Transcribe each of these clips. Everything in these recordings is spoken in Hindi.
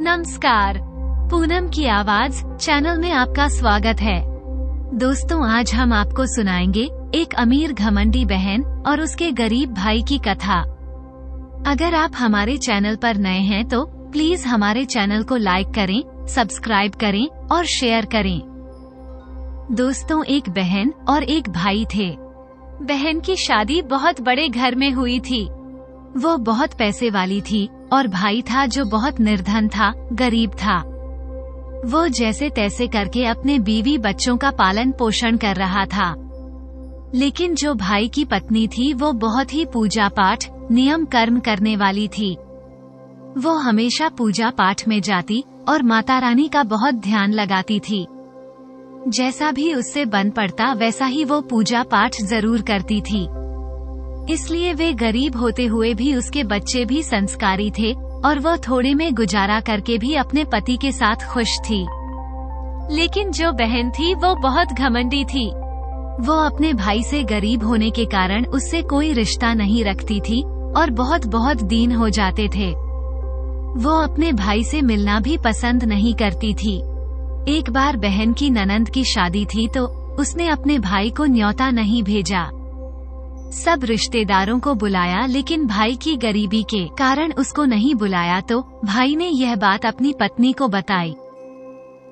नमस्कार, पूनम की आवाज चैनल में आपका स्वागत है। दोस्तों, आज हम आपको सुनाएंगे एक अमीर घमंडी बहन और उसके गरीब भाई की कथा। अगर आप हमारे चैनल पर नए हैं तो प्लीज हमारे चैनल को लाइक करें, सब्सक्राइब करें और शेयर करें। दोस्तों, एक बहन और एक भाई थे। बहन की शादी बहुत बड़े घर में हुई थी। वो बहुत पैसे वाली थी और भाई था जो बहुत निर्धन था, गरीब था। वो जैसे तैसे करके अपने बीवी बच्चों का पालन पोषण कर रहा था। लेकिन जो भाई की पत्नी थी वो बहुत ही पूजा पाठ, नियम कर्म करने वाली थी। वो हमेशा पूजा पाठ में जाती और माता रानी का बहुत ध्यान लगाती थी। जैसा भी उससे बन पड़ता वैसा ही वो पूजा पाठ जरूर करती थी। इसलिए वे गरीब होते हुए भी उसके बच्चे भी संस्कारी थे और वो थोड़े में गुजारा करके भी अपने पति के साथ खुश थी। लेकिन जो बहन थी वो बहुत घमंडी थी। वो अपने भाई से गरीब होने के कारण उससे कोई रिश्ता नहीं रखती थी और बहुत बहुत दीन हो जाते थे। वो अपने भाई से मिलना भी पसंद नहीं करती थी। एक बार बहन की ननंद की शादी थी तो उसने अपने भाई को न्योता नहीं भेजा। सब रिश्तेदारों को बुलाया लेकिन भाई की गरीबी के कारण उसको नहीं बुलाया तो भाई ने यह बात अपनी पत्नी को बताई।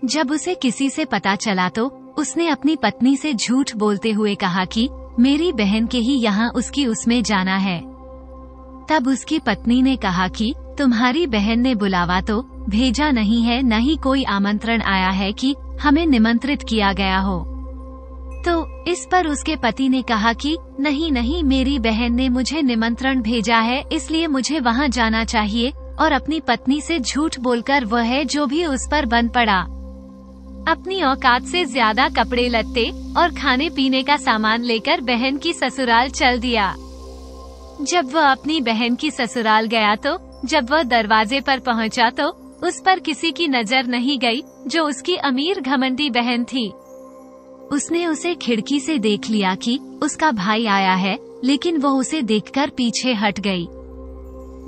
जब उसे किसी से पता चला तो उसने अपनी पत्नी से झूठ बोलते हुए कहा कि मेरी बहन के ही यहाँ उसकी उसमें जाना है। तब उसकी पत्नी ने कहा कि तुम्हारी बहन ने बुलावा तो भेजा नहीं है, न ही कोई आमंत्रण आया है कि हमें निमंत्रित किया गया हो। तो इस पर उसके पति ने कहा कि नहीं नहीं, मेरी बहन ने मुझे निमंत्रण भेजा है इसलिए मुझे वहाँ जाना चाहिए, और अपनी पत्नी से झूठ बोलकर वह जो भी उस पर बन पड़ा। अपनी औकात से ज्यादा कपड़े लत्ते और खाने पीने का सामान लेकर बहन की ससुराल चल दिया। जब वह अपनी बहन की ससुराल गया तो जब वह दरवाजे पर पहुंचा तो उस पर किसी की नजर नहीं गई जो उसकी अमीर घमंडी बहन थी। उसने उसे खिड़की से देख लिया कि उसका भाई आया है, लेकिन वो उसे देखकर पीछे हट गई।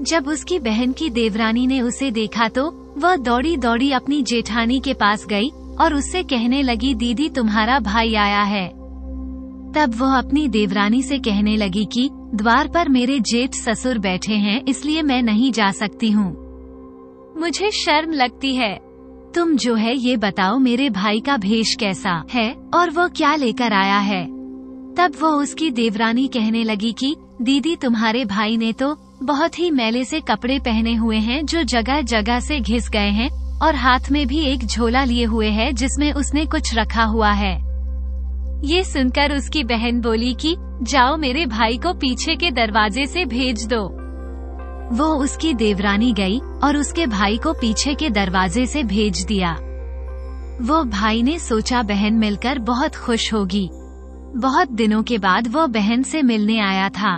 जब उसकी बहन की देवरानी ने उसे देखा तो वह दौड़ी दौड़ी अपनी जेठानी के पास गई और उससे कहने लगी, दीदी तुम्हारा भाई आया है। तब वह अपनी देवरानी से कहने लगी कि द्वार पर मेरे जेठ ससुर बैठे हैं इसलिए मैं नहीं जा सकती हूँ, मुझे शर्म लगती है। तुम जो है ये बताओ मेरे भाई का भेष कैसा है और वो क्या लेकर आया है। तब वो उसकी देवरानी कहने लगी कि दीदी तुम्हारे भाई ने तो बहुत ही मैले से कपड़े पहने हुए हैं जो जगह जगह से घिस गए हैं, और हाथ में भी एक झोला लिए हुए है जिसमें उसने कुछ रखा हुआ है। ये सुनकर उसकी बहन बोली कि जाओ मेरे भाई को पीछे के दरवाजे से भेज दो। वो उसकी देवरानी गई और उसके भाई को पीछे के दरवाजे से भेज दिया। वो भाई ने सोचा बहन मिलकर बहुत खुश होगी। बहुत दिनों के बाद वो बहन से मिलने आया था,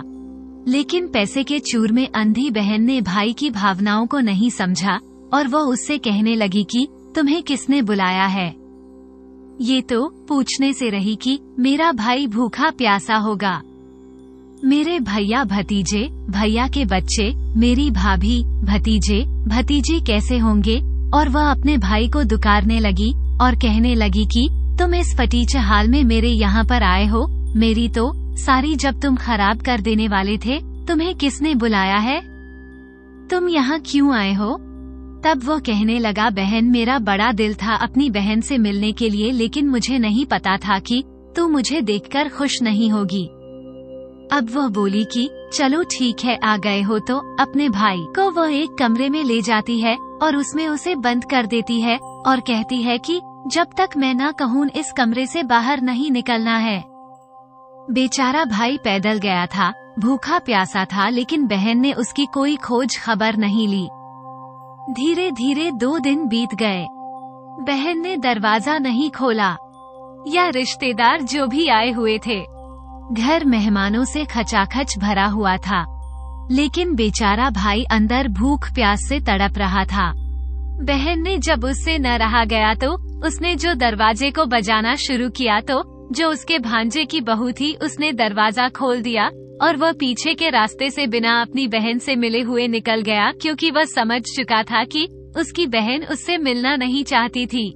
लेकिन पैसे के चूर में अंधी बहन ने भाई की भावनाओं को नहीं समझा और वो उससे कहने लगी कि तुम्हें किसने बुलाया है। ये तो पूछने से रही कि मेरा भाई भूखा प्यासा होगा। मेरे भैया भतीजे, भैया के बच्चे, मेरी भाभी, भतीजे, भतीजी कैसे होंगे। और वह अपने भाई को दुकारने लगी और कहने लगी कि तुम इस फटीचे हाल में मेरे यहाँ पर आए हो। मेरी तो सारी जब तुम खराब कर देने वाले थे, तुम्हें किसने बुलाया है, तुम यहाँ क्यों आए हो। तब वो कहने लगा, बहन मेरा बड़ा दिल था अपनी बहन से मिलने के लिए, लेकिन मुझे नहीं पता था कि तू मुझे देखकर खुश नहीं होगी। अब वह बोली कि चलो ठीक है, आ गए हो तो। अपने भाई को वह एक कमरे में ले जाती है और उसमें उसे बंद कर देती है और कहती है कि जब तक मैं ना कहूँ इस कमरे से बाहर नहीं निकलना है। बेचारा भाई पैदल गया था, भूखा प्यासा था, लेकिन बहन ने उसकी कोई खोज खबर नहीं ली। धीरे धीरे 2 दिन बीत गए। बहन ने दरवाजा नहीं खोला। या रिश्तेदार जो भी आए हुए थे, घर मेहमानों से खचाखच भरा हुआ था, लेकिन बेचारा भाई अंदर भूख प्यास से तड़प रहा था। बहन ने जब उससे न रहा गया तो उसने जो दरवाजे को बजाना शुरू किया तो जो उसके भांजे की बहू थी उसने दरवाजा खोल दिया और वह पीछे के रास्ते से बिना अपनी बहन से मिले हुए निकल गया, क्योंकि वह समझ चुका था कि उसकी बहन उससे मिलना नहीं चाहती थी,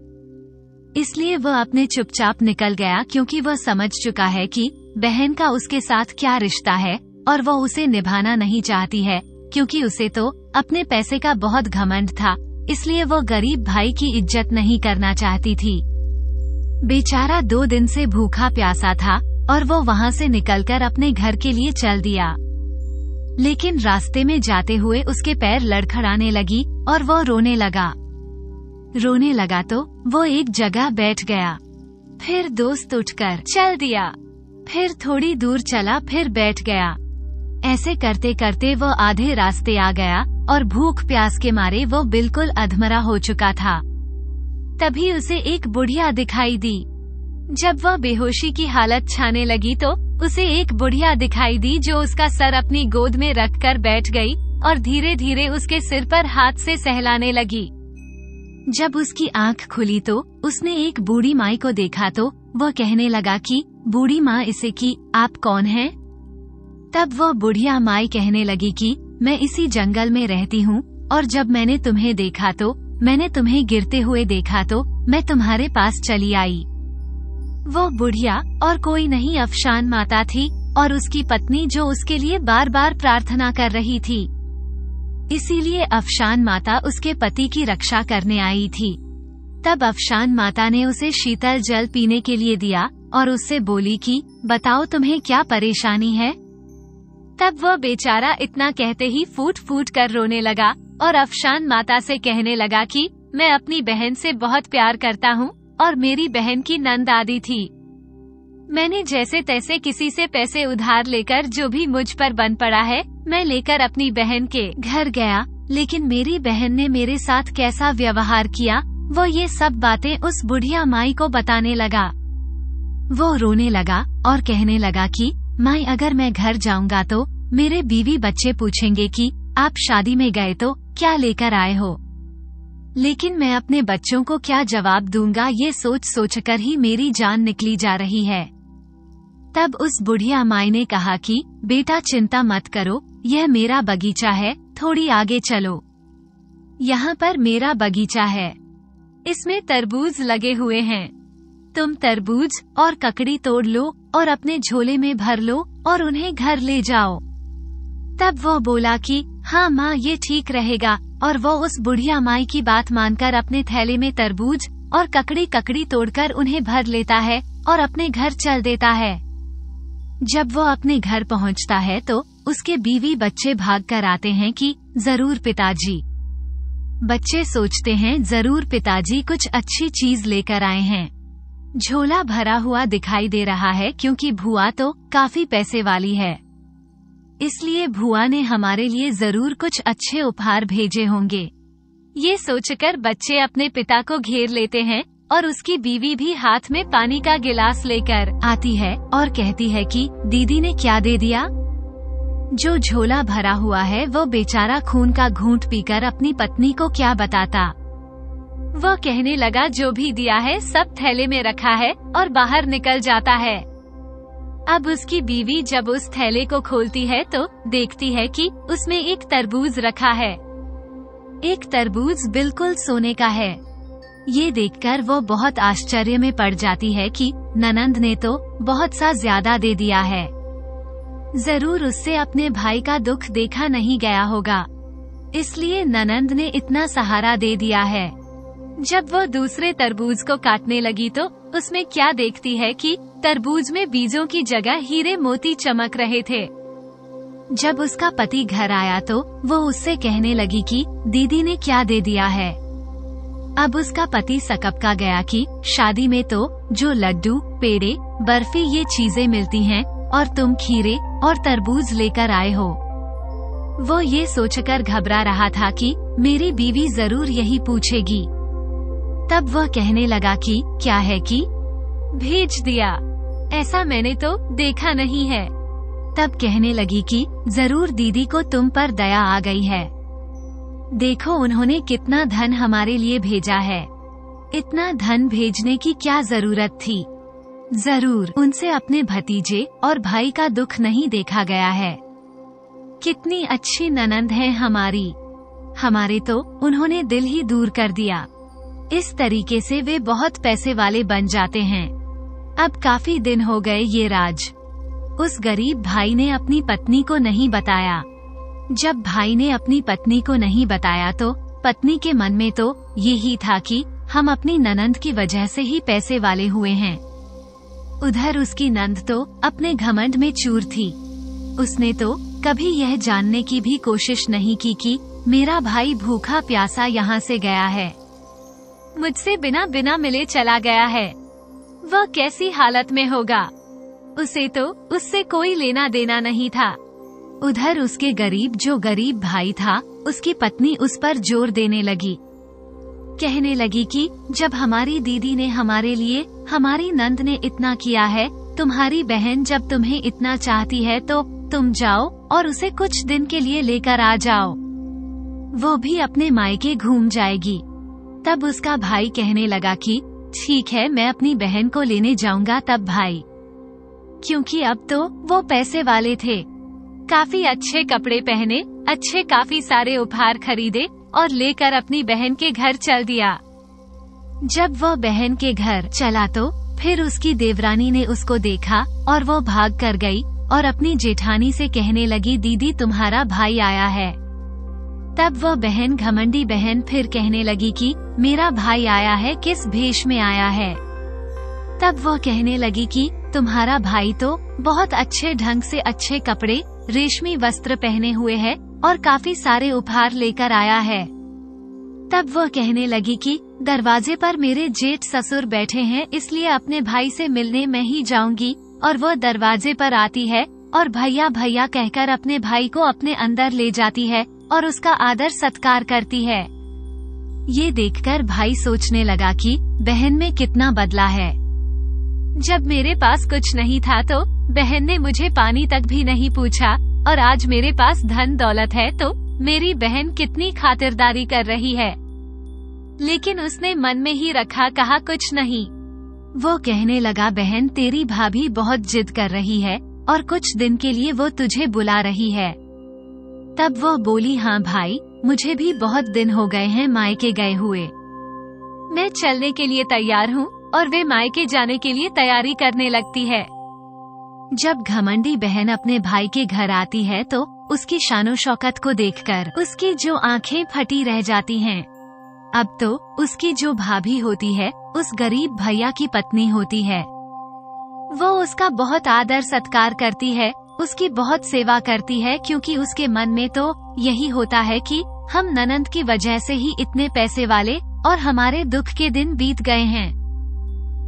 इसलिए वह अपने चुपचाप निकल गया, क्योंकि वह समझ चुका है कि बहन का उसके साथ क्या रिश्ता है और वह उसे निभाना नहीं चाहती है, क्योंकि उसे तो अपने पैसे का बहुत घमंड था, इसलिए वह गरीब भाई की इज्जत नहीं करना चाहती थी। बेचारा 2 दिन से भूखा प्यासा था और वो वहाँ से निकलकर अपने घर के लिए चल दिया, लेकिन रास्ते में जाते हुए उसके पैर लड़खड़ाने लगी और वो रोने लगा तो वो एक जगह बैठ गया। फिर दोस्त उठकर चल दिया, फिर थोड़ी दूर चला, फिर बैठ गया। ऐसे करते करते वो आधे रास्ते आ गया और भूख प्यास के मारे वो बिल्कुल अधमरा हो चुका था। तभी उसे एक बुढ़िया दिखाई दी। जब वह बेहोशी की हालत छाने लगी तो उसे एक बुढ़िया दिखाई दी जो उसका सर अपनी गोद में रखकर बैठ गई और धीरे धीरे उसके सिर पर हाथ से सहलाने लगी। जब उसकी आंख खुली तो उसने एक बूढ़ी माई को देखा तो वह कहने लगा कि बूढ़ी माँ, इसे कि आप कौन हैं? तब वह बुढ़िया माई कहने लगी कि मैं इसी जंगल में रहती हूँ और जब मैंने तुम्हें देखा तो मैंने तुम्हें गिरते हुए देखा तो मैं तुम्हारे पास चली आई। वो बुढ़िया और कोई नहीं अफशान माता थी और उसकी पत्नी जो उसके लिए बार बार प्रार्थना कर रही थी। इसीलिए अफशान माता उसके पति की रक्षा करने आई थी। तब अफशान माता ने उसे शीतल जल पीने के लिए दिया और उससे बोली कि बताओ तुम्हें क्या परेशानी है। तब वह बेचारा इतना कहते ही फूट फूट कर रोने लगा और अफशान माता से कहने लगा कि मैं अपनी बहन से बहुत प्यार करता हूँ और मेरी बहन की नंद आदि थी। मैंने जैसे तैसे किसी से पैसे उधार लेकर जो भी मुझ पर बन पड़ा है मैं लेकर अपनी बहन के घर गया, लेकिन मेरी बहन ने मेरे साथ कैसा व्यवहार किया वो ये सब बातें उस बुढ़िया माई को बताने लगा। वो रोने लगा और कहने लगा कि माई, अगर मैं घर जाऊंगा तो मेरे बीवी बच्चे पूछेंगे कि आप शादी में गए तो क्या लेकर आए हो, लेकिन मैं अपने बच्चों को क्या जवाब दूंगा, ये सोच सोचकर ही मेरी जान निकली जा रही है। तब उस बुढ़िया माई ने कहा कि बेटा चिंता मत करो, यह मेरा बगीचा है, थोड़ी आगे चलो, यहाँ पर मेरा बगीचा है, इसमें तरबूज लगे हुए हैं, तुम तरबूज और ककड़ी तोड़ लो और अपने झोले में भर लो और उन्हें घर ले जाओ। तब वो बोला कि हाँ माँ, ये ठीक रहेगा, और वो उस बुढ़िया माई की बात मानकर अपने थैले में तरबूज और ककड़ी तोड़कर उन्हें भर लेता है और अपने घर चल देता है। जब वो अपने घर पहुंचता है तो उसके बीवी बच्चे भाग कर आते हैं कि जरूर पिताजी। बच्चे सोचते हैं जरूर पिताजी कुछ अच्छी चीज लेकर आए हैं। झोला भरा हुआ दिखाई दे रहा है क्योंकि भुआ तो काफी पैसे वाली है, इसलिए भुआ ने हमारे लिए जरूर कुछ अच्छे उपहार भेजे होंगे। ये सोचकर बच्चे अपने पिता को घेर लेते हैं और उसकी बीवी भी हाथ में पानी का गिलास लेकर आती है और कहती है कि दीदी ने क्या दे दिया। जो झोला भरा हुआ है वो बेचारा खून का घूंट पीकर अपनी पत्नी को क्या बताता। वह कहने लगा जो भी दिया है सब थैले में रखा है और बाहर निकल जाता है। अब उसकी बीवी जब उस थैले को खोलती है तो देखती है कि उसमें एक तरबूज रखा है। एक तरबूज बिल्कुल सोने का है। ये देखकर वो बहुत आश्चर्य में पड़ जाती है कि ननंद ने तो बहुत सा ज्यादा दे दिया है, जरूर उससे अपने भाई का दुख देखा नहीं गया होगा, इसलिए ननंद ने इतना सहारा दे दिया है। जब वो दूसरे तरबूज को काटने लगी तो उसमें क्या देखती है कि तरबूज में बीजों की जगह हीरे मोती चमक रहे थे। जब उसका पति घर आया तो वो उससे कहने लगी कि दीदी ने क्या दे दिया है। अब उसका पति सकपका गया कि शादी में तो जो लड्डू, पेड़े, बर्फी ये चीजें मिलती हैं और तुम खीरे और तरबूज लेकर आए हो। वो ये सोचकर घबरा रहा था कि मेरी बीवी जरूर यही पूछेगी। तब वह कहने लगा कि क्या है कि भेज दिया, ऐसा मैंने तो देखा नहीं है। तब कहने लगी कि जरूर दीदी को तुम पर दया आ गई है, देखो उन्होंने कितना धन हमारे लिए भेजा है, इतना धन भेजने की क्या जरूरत थी, जरूर उनसे अपने भतीजे और भाई का दुख नहीं देखा गया है। कितनी अच्छी ननंद है हमारी, हमारे तो उन्होंने दिल ही दूर कर दिया। इस तरीके से वे बहुत पैसे वाले बन जाते हैं। अब काफी दिन हो गए ये राज उस गरीब भाई ने अपनी पत्नी को नहीं बताया। जब भाई ने अपनी पत्नी को नहीं बताया तो पत्नी के मन में तो यही था कि हम अपनी ननंद की वजह से ही पैसे वाले हुए हैं। उधर उसकी नंद तो अपने घमंड में चूर थी। उसने तो कभी यह जानने की भी कोशिश नहीं की कि मेरा भाई भूखा प्यासा यहाँ से गया है, मुझसे बिना बिना मिले चला गया है। वह कैसी हालत में होगा, उसे तो उससे कोई लेना देना नहीं था। उधर उसके जो गरीब भाई था, उसकी पत्नी उस पर जोर देने लगी, कहने लगी कि जब हमारी दीदी ने हमारे लिए, हमारी नंद ने इतना किया है, तुम्हारी बहन जब तुम्हें इतना चाहती है तो तुम जाओ और उसे कुछ दिन के लिए लेकर आ जाओ, वो भी अपने मायके घूम जाएगी। तब उसका भाई कहने लगा कि ठीक है, मैं अपनी बहन को लेने जाऊंगा। तब भाई, क्योंकि अब तो वो पैसे वाले थे, काफी अच्छे कपड़े पहने, काफी सारे उपहार खरीदे और लेकर अपनी बहन के घर चल दिया। जब वह बहन के घर चला तो फिर उसकी देवरानी ने उसको देखा और वो भाग कर गई और अपनी जेठानी से कहने लगी, दीदी तुम्हारा भाई आया है। तब वह बहन, घमंडी बहन, फिर कहने लगी कि मेरा भाई आया है, किस भेष में आया है। तब वह कहने लगी कि तुम्हारा भाई तो बहुत अच्छे ढंग से अच्छे कपड़े, रेशमी वस्त्र पहने हुए है और काफी सारे उपहार लेकर आया है। तब वह कहने लगी कि दरवाजे पर मेरे जेठ ससुर बैठे हैं, इसलिए अपने भाई से मिलने मैं ही जाऊंगी। और वह दरवाजे पर आती है और भैया भैया कहकर अपने भाई को अपने अंदर ले जाती है और उसका आदर सत्कार करती है। ये देखकर भाई सोचने लगा कि बहन में कितना बदला है। जब मेरे पास कुछ नहीं था तो बहन ने मुझे पानी तक भी नहीं पूछा, और आज मेरे पास धन दौलत है तो मेरी बहन कितनी खातिरदारी कर रही है। लेकिन उसने मन में ही रखा, कहा कुछ नहीं। वो कहने लगा, बहन तेरी भाभी बहुत जिद कर रही है और कुछ दिन के लिए वो तुझे बुला रही है। तब वो बोली, हाँ भाई, मुझे भी बहुत दिन हो गए हैं मायके गए हुए, मैं चलने के लिए तैयार हूँ। और वे मायके जाने के लिए तैयारी करने लगती है। जब घमंडी बहन अपने भाई के घर आती है तो उसकी शानो शौकत को देखकर उसकी जो आंखें फटी रह जाती हैं। अब तो उसकी जो भाभी होती है उस गरीब भैया की पत्नी होती है। वो उसका बहुत आदर सत्कार करती है, उसकी बहुत सेवा करती है, क्योंकि उसके मन में तो यही होता है कि हम ननंद की वजह से ही इतने पैसे वाले और हमारे दुख के दिन बीत गए हैं।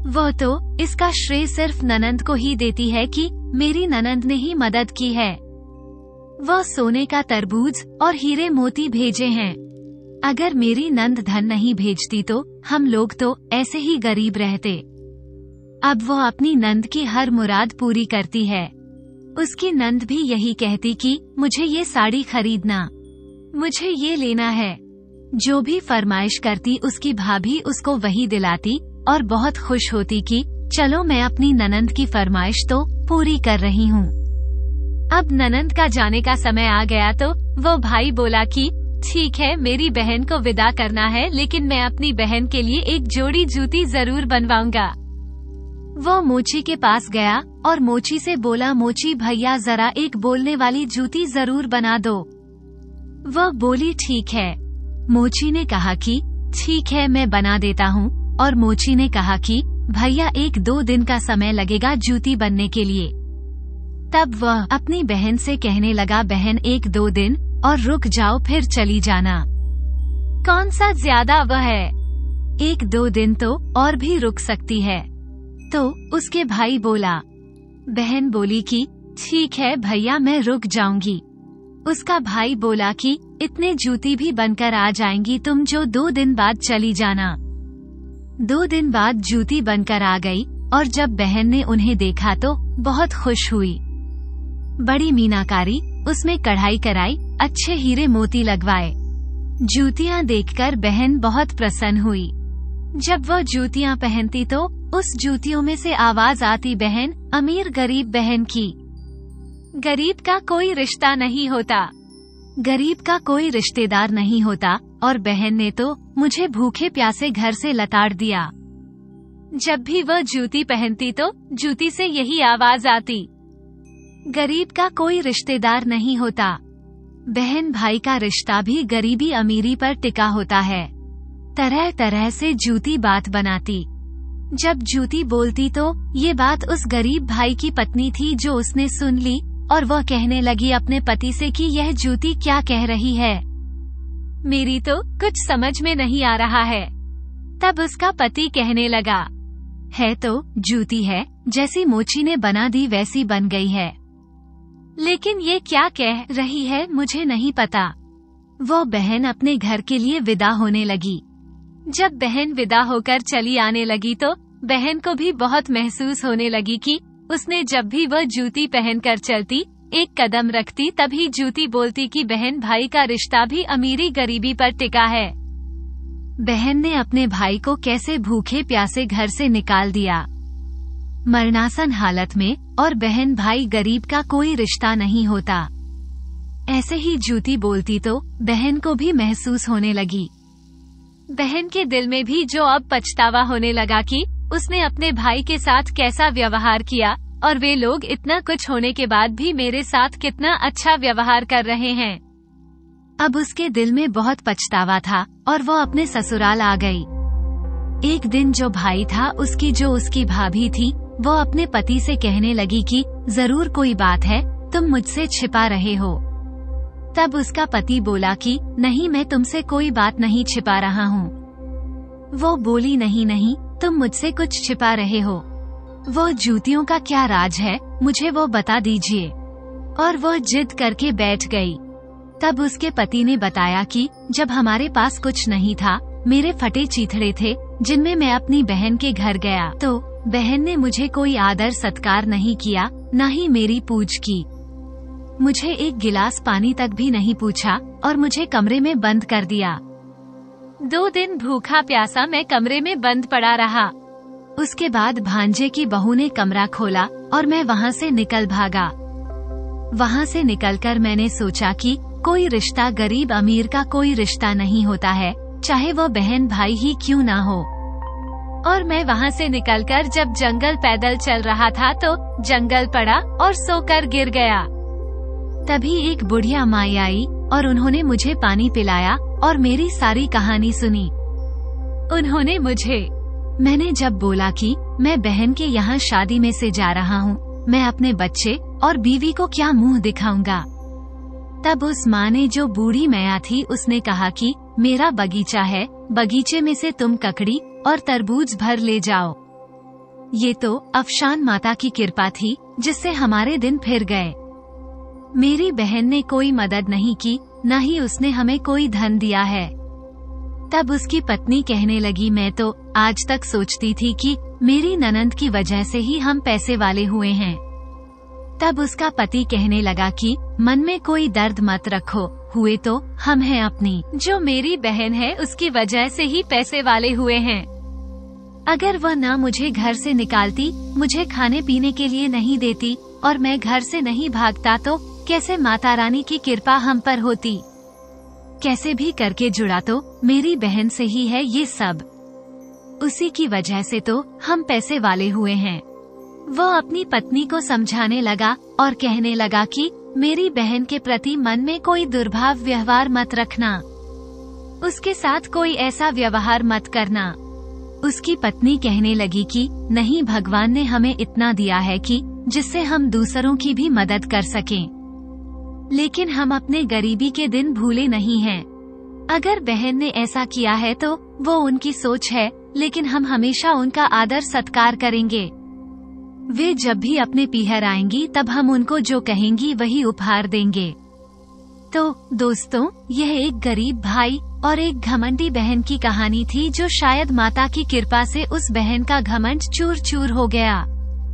वो तो इसका श्रेय सिर्फ ननंद को ही देती है कि मेरी ननंद ने ही मदद की है। वह सोने का तरबूज और हीरे मोती भेजे हैं। अगर मेरी नंद धन नहीं भेजती तो हम लोग तो ऐसे ही गरीब रहते। अब वो अपनी नंद की हर मुराद पूरी करती है। उसकी नंद भी यही कहती कि मुझे ये साड़ी खरीदना, मुझे ये लेना है। जो भी फरमाइश करती उसकी भाभी उसको वही दिलाती और बहुत खुश होती कि चलो मैं अपनी ननंद की फरमाइश तो पूरी कर रही हूँ। अब ननंद का जाने का समय आ गया तो वो भाई बोला कि ठीक है, मेरी बहन को विदा करना है, लेकिन मैं अपनी बहन के लिए एक जोड़ी जूती जरूर बनवाऊंगा। वो मोची के पास गया और मोची से बोला, मोची भैया जरा एक बोलने वाली जूती जरूर बना दो। वह बोली ठीक है। मोची ने कहा कि ठीक है, मैं बना देता हूँ। और मोची ने कहा कि भैया 1-2 दिन का समय लगेगा जूती बनने के लिए। तब वह अपनी बहन से कहने लगा, बहन 1-2 दिन और रुक जाओ, फिर चली जाना। कौन सा ज्यादा वह है, 1-2 दिन तो और भी रुक सकती है। तो उसके भाई बोला, बहन बोली कि ठीक है भैया, मैं रुक जाऊंगी। उसका भाई बोला कि इतने जूती भी बनकर आ जाएंगी तुम, जो 2 दिन बाद चली जाना। 2 दिन बाद जूती बनकर आ गई और जब बहन ने उन्हें देखा तो बहुत खुश हुई। बड़ी मीनाकारी, उसमें कढ़ाई कराई, अच्छे हीरे मोती लगवाए। जूतियाँ देखकर बहन बहुत प्रसन्न हुई। जब वह जूतियाँ पहनती तो उस जूतियों में से आवाज आती, बहन अमीर गरीब बहन की। गरीब का कोई रिश्ता नहीं होता, गरीब का कोई रिश्तेदार नहीं होता और बहन ने तो मुझे भूखे प्यासे घर से लताड़ दिया। जब भी वह जूती पहनती तो जूती से यही आवाज आती, गरीब का कोई रिश्तेदार नहीं होता। बहन भाई का रिश्ता भी गरीबी अमीरी पर टिका होता है। तरह तरह से जूती बात बनाती। जब जूती बोलती तो ये बात उस गरीब भाई की पत्नी थी जो उसने सुन ली और वह कहने लगी अपने पति से कि यह जूती क्या कह रही है, मेरी तो कुछ समझ में नहीं आ रहा है। तब उसका पति कहने लगा, है तो जूती है, जैसी मोची ने बना दी वैसी बन गई है, लेकिन ये क्या कह रही है मुझे नहीं पता। वो बहन अपने घर के लिए विदा होने लगी। जब बहन विदा होकर चली आने लगी तो बहन को भी बहुत महसूस होने लगी कि उसने जब भी वह जूती पहनकर चलती, एक कदम रखती, तभी जूती बोलती कि बहन भाई का रिश्ता भी अमीरी गरीबी पर टिका है। बहन ने अपने भाई को कैसे भूखे प्यासे घर से निकाल दिया, मरणासन हालत में, और बहन भाई गरीब का कोई रिश्ता नहीं होता। ऐसे ही जूती बोलती तो बहन को भी महसूस होने लगी। बहन के दिल में भी जो अब पछतावा होने लगा कि उसने अपने भाई के साथ कैसा व्यवहार किया और वे लोग इतना कुछ होने के बाद भी मेरे साथ कितना अच्छा व्यवहार कर रहे हैं। अब उसके दिल में बहुत पछतावा था और वो अपने ससुराल आ गई। एक दिन जो भाई था उसकी भाभी थी, वो अपने पति से कहने लगी कि जरूर कोई बात है, तुम मुझसे छिपा रहे हो। तब उसका पति बोला कि नहीं, मैं तुमसे कोई बात नहीं छिपा रहा हूँ। वो बोली, नहीं, तुम मुझसे कुछ छिपा रहे हो। वो जूतियों का क्या राज है, मुझे वो बता दीजिए। और वो जिद करके बैठ गई। तब उसके पति ने बताया कि जब हमारे पास कुछ नहीं था, मेरे फटे चीथड़े थे जिनमें मैं अपनी बहन के घर गया तो बहन ने मुझे कोई आदर सत्कार नहीं किया, न ही मेरी पूछ की। मुझे एक गिलास पानी तक भी नहीं पूछा और मुझे कमरे में बंद कर दिया। 2 दिन भूखा प्यासा मैं कमरे में बंद पड़ा रहा। उसके बाद भांजे की बहू ने कमरा खोला और मैं वहाँ से निकल भागा। वहाँ से निकलकर मैंने सोचा कि कोई रिश्ता गरीब अमीर का कोई रिश्ता नहीं होता है, चाहे वो बहन भाई ही क्यों ना हो। और मैं वहाँ से निकलकर जब जंगल पैदल चल रहा था तो जंगल पड़ा और सोकर गिर गया। तभी एक बुढ़िया माई आई और उन्होंने मुझे पानी पिलाया और मेरी सारी कहानी सुनी। उन्होंने मैंने जब बोला कि मैं बहन के यहाँ शादी में से जा रहा हूँ, मैं अपने बच्चे और बीवी को क्या मुंह दिखाऊंगा। तब उस माँ ने, जो बूढ़ी मैया थी, उसने कहा कि मेरा बगीचा है, बगीचे में से तुम ककड़ी और तरबूज भर ले जाओ। ये तो अफशान माता की कृपा थी जिससे हमारे दिन फिर गए। मेरी बहन ने कोई मदद नहीं की, न ही उसने हमें कोई धन दिया है। तब उसकी पत्नी कहने लगी, मैं तो आज तक सोचती थी कि मेरी ननंद की वजह से ही हम पैसे वाले हुए हैं। तब उसका पति कहने लगा कि मन में कोई दर्द मत रखो, हुए तो हम हैं अपनी। जो मेरी बहन है उसकी वजह से ही पैसे वाले हुए हैं। अगर वह ना मुझे घर से निकालती, मुझे खाने पीने के लिए नहीं देती और मैं घर से नहीं भागता तो कैसे माता रानी की कृपा हम पर होती। कैसे भी करके जुड़ा तो मेरी बहन से ही है ये सब। उसी की वजह से तो हम पैसे वाले हुए हैं। वो अपनी पत्नी को समझाने लगा और कहने लगा कि मेरी बहन के प्रति मन में कोई दुर्भाव व्यवहार मत रखना, उसके साथ कोई ऐसा व्यवहार मत करना। उसकी पत्नी कहने लगी कि नहीं, भगवान ने हमें इतना दिया है कि जिससे हम दूसरों की भी मदद कर सकें, लेकिन हम अपने गरीबी के दिन भूले नहीं हैं। अगर बहन ने ऐसा किया है तो वो उनकी सोच है, लेकिन हम हमेशा उनका आदर सत्कार करेंगे। वे जब भी अपने पीहर आएंगी तब हम उनको जो कहेंगी वही उपहार देंगे। तो दोस्तों, यह एक गरीब भाई और एक घमंडी बहन की कहानी थी, जो शायद माता की कृपा से उस बहन का घमंड चूर चूर हो गया।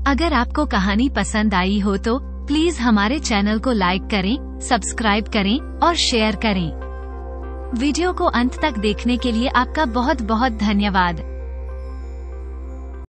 अगर आपको कहानी पसंद आई हो तो प्लीज हमारे चैनल को लाइक करें, सब्सक्राइब करें और शेयर करें। वीडियो को अंत तक देखने के लिए आपका बहुत बहुत धन्यवाद।